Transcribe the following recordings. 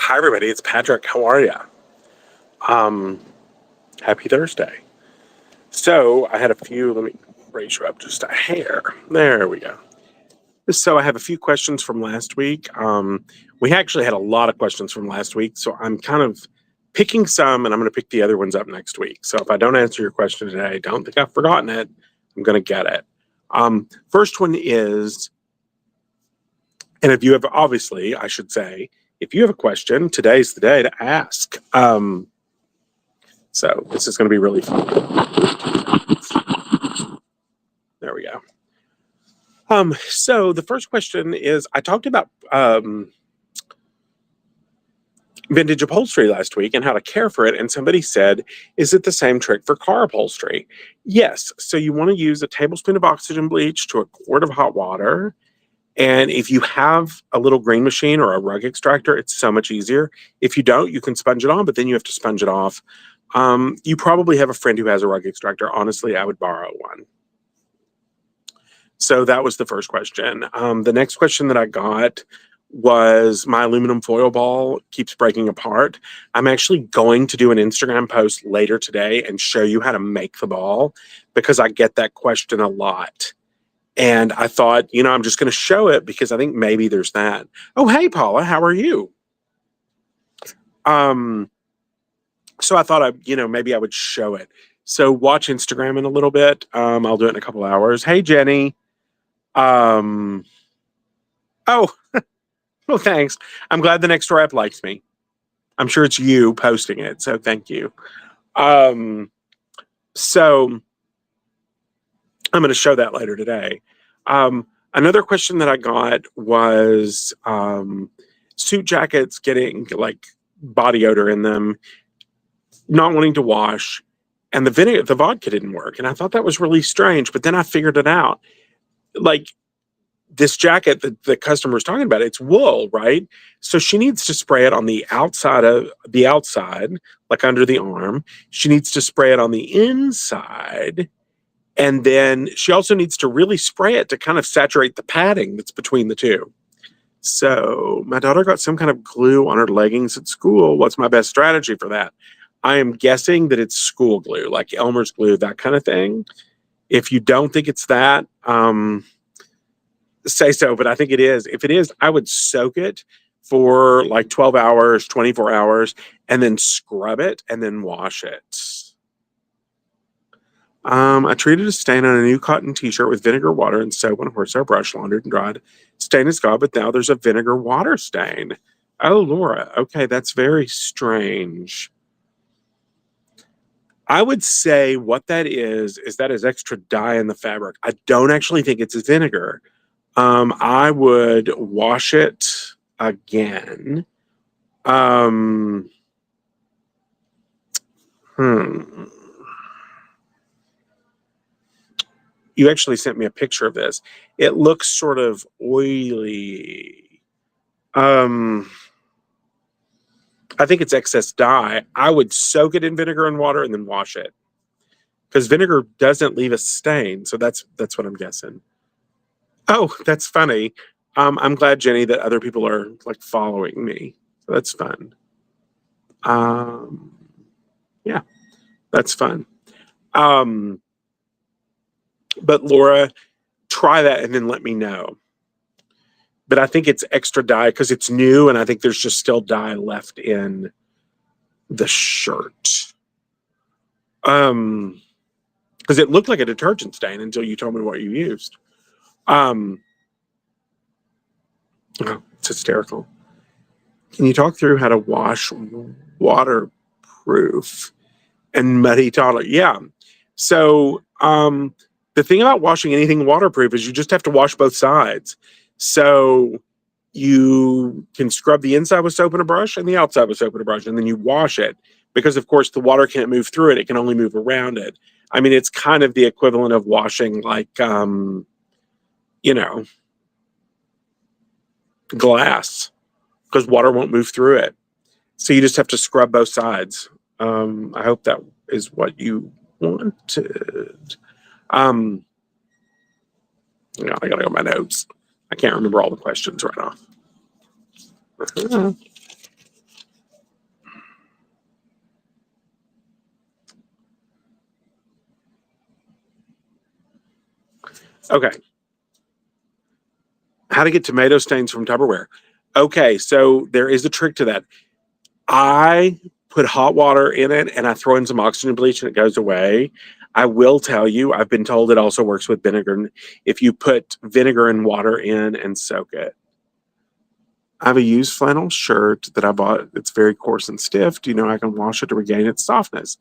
Hi, everybody. It's Patrick. How are you? Happy Thursday. So I had a few. Let me raise you up just a hair. There we go. So I have a few questions from last week. We actually had a lot of questions from last week, so I'm kind of picking some, and I'm going to pick the other ones up next week. So if I don't answer your question today, don't think I've forgotten it. I'm going to get it. First one is, and if you have, obviously, I should say, if you have a question, today's the day to ask. So this is going to be really fun. There we go. So the first question is, I talked about vintage upholstery last week and how to care for it, and somebody said, is it the same trick for car upholstery? Yes. So you want to use a tablespoon of oxygen bleach to a quart of hot water. And if you have a little green machine or a rug extractor, it's so much easier. If you don't, you can sponge it on, but then you have to sponge it off. You probably have a friend who has a rug extractor. Honestly, I would borrow one. So that was the first question. The next question that I got was, my aluminum foil ball keeps breaking apart. I'm actually going to do an Instagram post later today and show you how to make the ball, because I get that question a lot. And I thought, I'm just going to show it because I think maybe there's that. Oh, hey, Paula, how are you? So I thought maybe I would show it. So watch Instagram in a little bit. I'll do it in a couple hours. Hey, Jenny. Oh, well, thanks. I'm glad the next door app likes me. I'm sure it's you posting it, so thank you. So I'm going to show that later today. Another question that I got was suit jackets getting like body odor in them, not wanting to wash, and the vodka didn't work. And I thought that was really strange, but then I figured it out. Like, this jacket that the customer was talking about, it's wool, right? So she needs to spray it on the outside, like under the arm. She needs to spray it on the inside. And then she also needs to really spray it to kind of saturate the padding that's between the two. So my daughter got some kind of glue on her leggings at school. What's my best strategy for that? I am guessing that it's school glue, like Elmer's glue, that kind of thing. If you don't think it's that, say so, but I think it is. If it is, I would soak it for like 12 hours, 24 hours, and then scrub it and then wash it. I treated a stain on a new cotton t-shirt with vinegar, water, and soap on a horsehair brush, laundered and dried. Stain is gone, but now there's a vinegar water stain. Oh, Laura. Okay, that's very strange. I would say what that is that is extra dye in the fabric. I don't actually think it's vinegar. I would wash it again. You actually sent me a picture of this. It looks sort of oily. I think it's excess dye. I would soak it in vinegar and water and then wash it, because vinegar doesn't leave a stain. So that's what I'm guessing. Oh, that's funny. I'm glad, Jenny, that other people are like following me. So that's fun. Yeah, that's fun. But Laura, try that and then let me know. But I think it's extra dye because it's new, and I think there's just still dye left in the shirt. Because it looked like a detergent stain until you told me what you used. Oh, it's hysterical. Can you talk through how to wash waterproof and muddy toddler? Yeah. So the thing about washing anything waterproof is you just have to wash both sides. So you can scrub the inside with soap and a brush and the outside with soap and a brush, and then you wash it, because of course the water can't move through it. It can only move around it. I mean, it's kind of the equivalent of washing like, glass, because water won't move through it. So you just have to scrub both sides. I hope that is what you wanted. I gotta go my notes. I can't remember all the questions right off. Okay. How to get tomato stains from Tupperware. Okay, so there is a trick to that. I put hot water in it and I throw in some oxygen bleach and it goes away. I will tell you, I've been told it also works with vinegar. If you put vinegar and water in and soak it. I have a used flannel shirt that I bought. It's very coarse and stiff. Do you know I can wash it to regain its softness?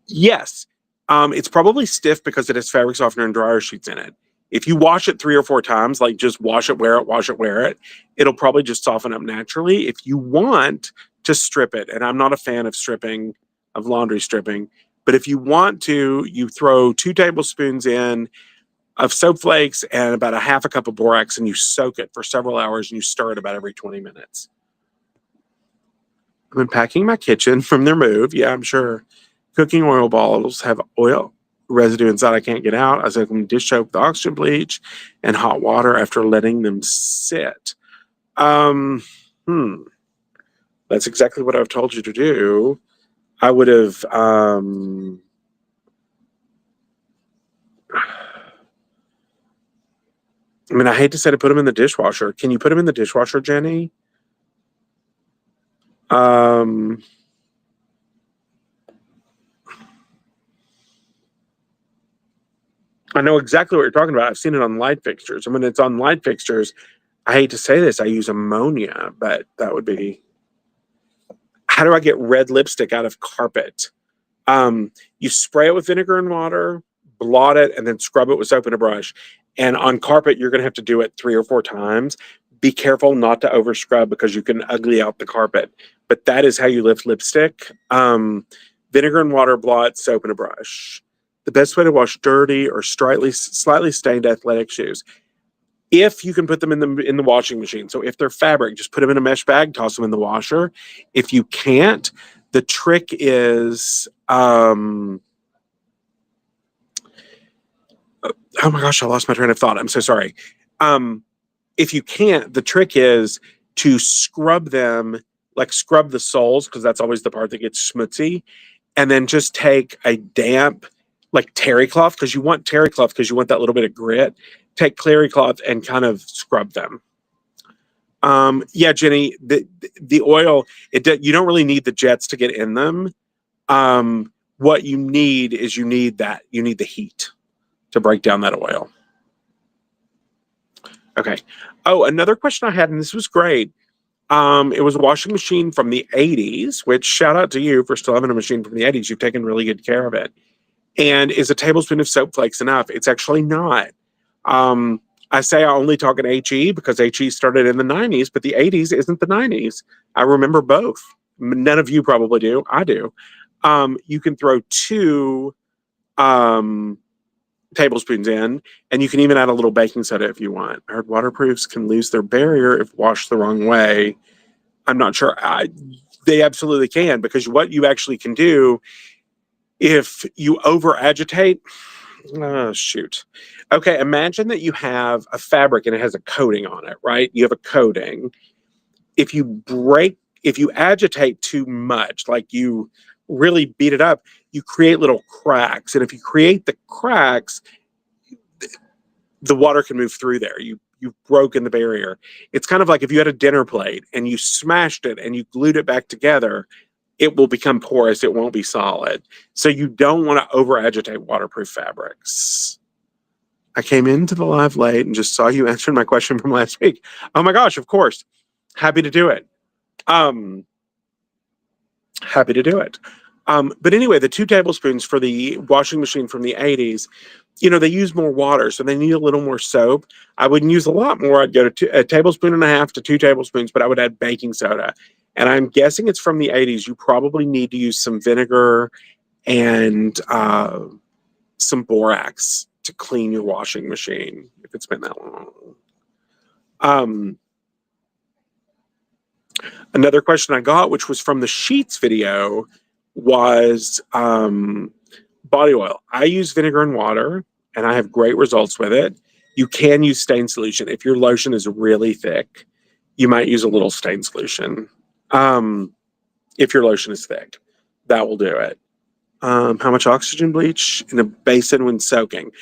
Yes. It's probably stiff because it has fabric softener and dryer sheets in it. If you wash it 3 or 4 times, like just wash it, wear it, it'll probably just soften up naturally. If you want to strip it, and I'm not a fan of stripping, of laundry stripping, but if you want to, you throw 2 tablespoons in of soap flakes and about a half a cup of borax, and you soak it for several hours and you stir it about every 20 minutes. I'm unpacking my kitchen from their move. Yeah, I'm sure. Cooking oil balls have oil residue inside I can't get out. I soak them in dish soap with oxygen bleach and hot water after letting them sit. Um, hmm. That's exactly what I've told you to do. I would have I mean, I hate to say to put them in the dishwasher. Can you put them in the dishwasher, Jenny? Um, I know exactly what you're talking about. I've seen it on light fixtures. And when it's on light fixtures, I hate to say this, I use ammonia, but that would be. How do I get red lipstick out of carpet? You spray it with vinegar and water, blot it, and then scrub it with soap and a brush. And on carpet, you're going to have to do it 3 or 4 times. Be careful not to over scrub because you can ugly out the carpet. But that is how you lift lipstick. Vinegar and water, blot, soap, and a brush. The best way to wash dirty or slightly stained athletic shoes. If you can put them in the washing machine. So if they're fabric, just put them in a mesh bag, toss them in the washer. If you can't, the trick is oh my gosh, I lost my train of thought. I'm so sorry. If you can't, the trick is to scrub them, like scrub the soles, because that's always the part that gets schmutzy, and then just take a damp, like terry cloth, because you want terry cloth because you want that little bit of grit. Take terry cloth and kind of scrub them. Yeah, Jenny, the oil, you don't really need the jets to get in them. What you need is you need the heat to break down that oil. Okay. Oh, another question I had, and this was great. It was a washing machine from the 80s, which shout out to you for still having a machine from the 80s. You've taken really good care of it. And is a tablespoon of soap flakes enough? It's actually not. I say I only talk in HE because HE started in the 90s, but the 80s isn't the 90s. I remember both. None of you probably do. I do. You can throw 2 tablespoons in, and you can even add a little baking soda if you want. I heard waterproofs can lose their barrier if washed the wrong way. I'm not sure. They absolutely can, because what you actually can do if you over agitate. Oh, shoot. Okay, imagine that you have a fabric and it has a coating on it, right? You have a coating. If you agitate too much, like you really beat it up, you create little cracks. And if you create the cracks, the water can move through there. You've broken the barrier. It's kind of like if you had a dinner plate and you smashed it and you glued it back together, it will become porous. It won't be solid. So you don't want to over agitate waterproof fabrics. I came into the live late and just saw you answering my question from last week. Oh my gosh, of course. Happy to do it. Happy to do it. But anyway, the 2 tablespoons for the washing machine from the 80s, they use more water, so they need a little more soap. I wouldn't use a lot more. I'd go to a tablespoon and a half to 2 tablespoons, but I would add baking soda. And I'm guessing it's from the 80s. You probably need to use some vinegar and some borax to clean your washing machine if it's been that long. Another question I got, which was from the sheets video, was body oil. I use vinegar and water, and I have great results with it. You can use stain solution. If your lotion is really thick, you might use a little stain solution. If your lotion is thick, that will do it. How much oxygen bleach in a basin when soaking?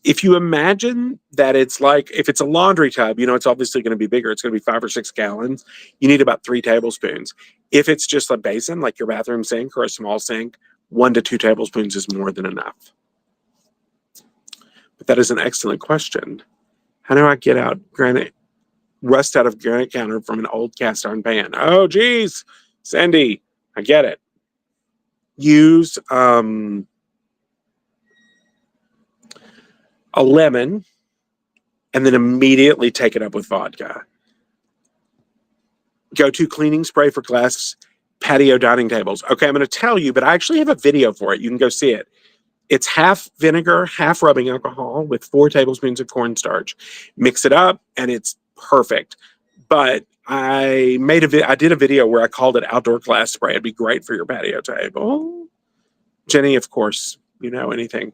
if you imagine that it's like, if it's a laundry tub, you know, it's obviously going to be bigger. It's going to be 5 or 6 gallons. You need about 3 tablespoons. If it's just a basin, like your bathroom sink or a small sink, 1 to 2 tablespoons is more than enough. But that is an excellent question. How do I get out rust out of granite counter from an old cast iron pan? Oh, geez, Sandy, I get it. Use a lemon and then immediately take it up with vodka. Go-to cleaning spray for glass patio dining tables. Okay, I'm going to tell you, but I actually have a video for it. You can go see it. It's half vinegar, half rubbing alcohol with 4 tablespoons of cornstarch. Mix it up, and it's perfect. But I did a video where I called it outdoor glass spray. It'd be great for your patio table. Jenny, of course, you know anything.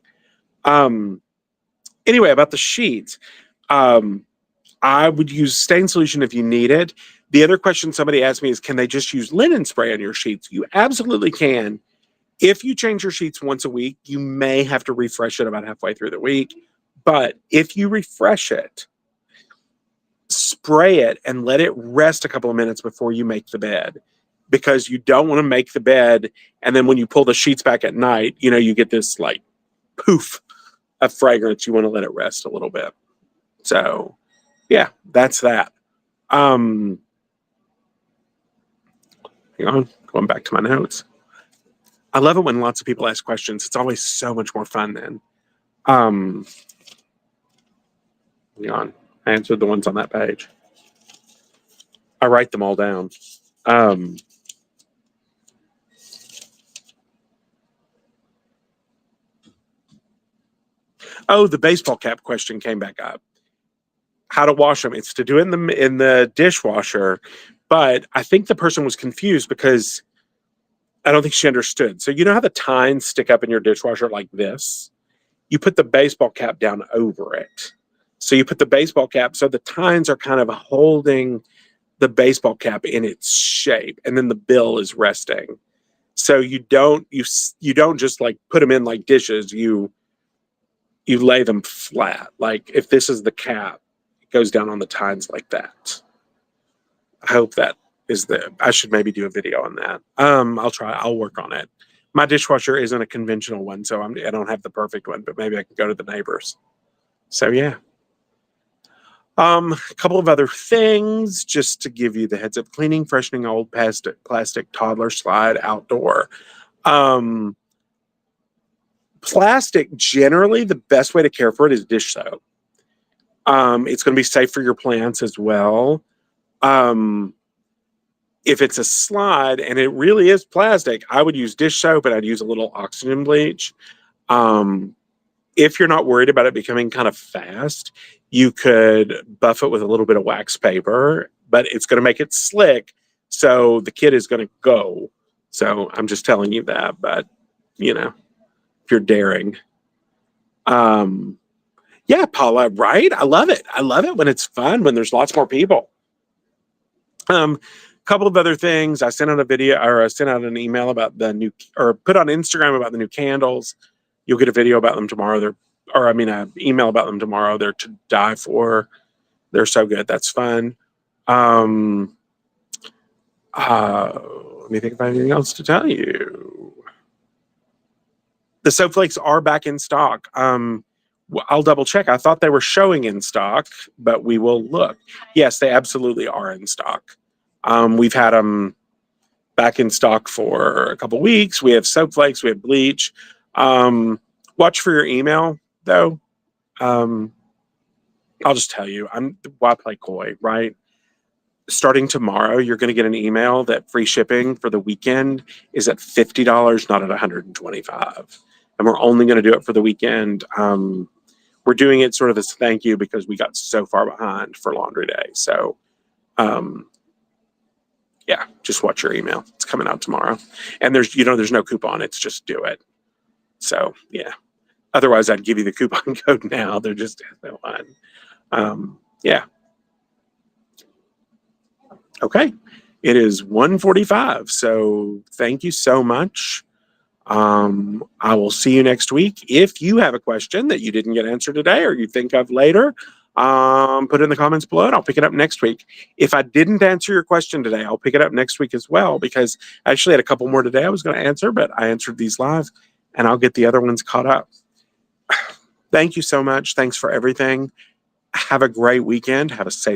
Anyway, about the sheets. I would use stain solution if you need it. The other question somebody asked me is, can they just use linen spray on your sheets? You absolutely can. If you change your sheets once a week, you may have to refresh it about halfway through the week. But if you refresh it, spray it and let it rest a couple of minutes before you make the bed, because you don't want to make the bed and then when you pull the sheets back at night, you know, you get this like poof of fragrance. You want to let it rest a little bit. So yeah, that's that. Hang on, going back to my notes. I love it when lots of people ask questions. It's always so much more fun then. Hang on, I answered the ones on that page. I write them all down. Oh, the baseball cap question came back up. How to wash them? It's to do it in the dishwasher, but I think the person was confused because I don't think she understood. So you know how the tines stick up in your dishwasher like this? You put the baseball cap down over it. So you put the baseball cap, so the tines are kind of holding the baseball cap in its shape, and then the bill is resting. So you don't just like put them in like dishes. You lay them flat. Like if this is the cap, it goes down on the tines like that. I hope that is I should maybe do a video on that. I'll work on it. My dishwasher isn't a conventional one, so I don't have the perfect one, but maybe I can go to the neighbors. So yeah. A couple of other things just to give you the heads up. Cleaning, freshening old plastic toddler slide outdoor. Plastic, generally, the best way to care for it is dish soap. It's going to be safe for your plants as well. If it's a slide and it really is plastic, I would use dish soap and I'd use a little oxygen bleach. If you're not worried about it becoming kind of fast, you could buff it with a little bit of wax paper, but it's going to make it slick. So the kid is going to go. So I'm just telling you that, but you know, if you're daring. Yeah, Paula, right? I love it. I love it when it's fun, when there's lots more people. Couple of other things. I sent out a video, or I sent out an email about the new, or put on Instagram about the new candles. You'll get a video about them tomorrow. An email about them tomorrow. They're to die for. They're so good. That's fun. Let me think of anything else to tell you. The soap flakes are back in stock. I'll double check. I thought they were showing in stock, but we will look. Yes, they absolutely are in stock. We've had them back in stock for a couple weeks. We have soap flakes. We have bleach. Watch for your email, though. I'll just tell you, why play coy, right? Starting tomorrow, you're going to get an email that free shipping for the weekend is at $50, not at $125. And we're only going to do it for the weekend. We're doing it sort of as a thank you because we got so far behind for laundry day. So, yeah, just watch your email. It's coming out tomorrow. And there's no coupon. It's just do it. So, yeah. Otherwise, I'd give you the coupon code now. There just is no one. Yeah. Okay. It is 1:45. So thank you so much. I will see you next week. If you have a question that you didn't get answered today or you think of later, put it in the comments below and I'll pick it up next week. If I didn't answer your question today, I'll pick it up next week as well, because I actually had a couple more today I was going to answer, but I answered these live and I'll get the other ones caught up. Thank you so much. Thanks for everything. Have a great weekend. Have a safe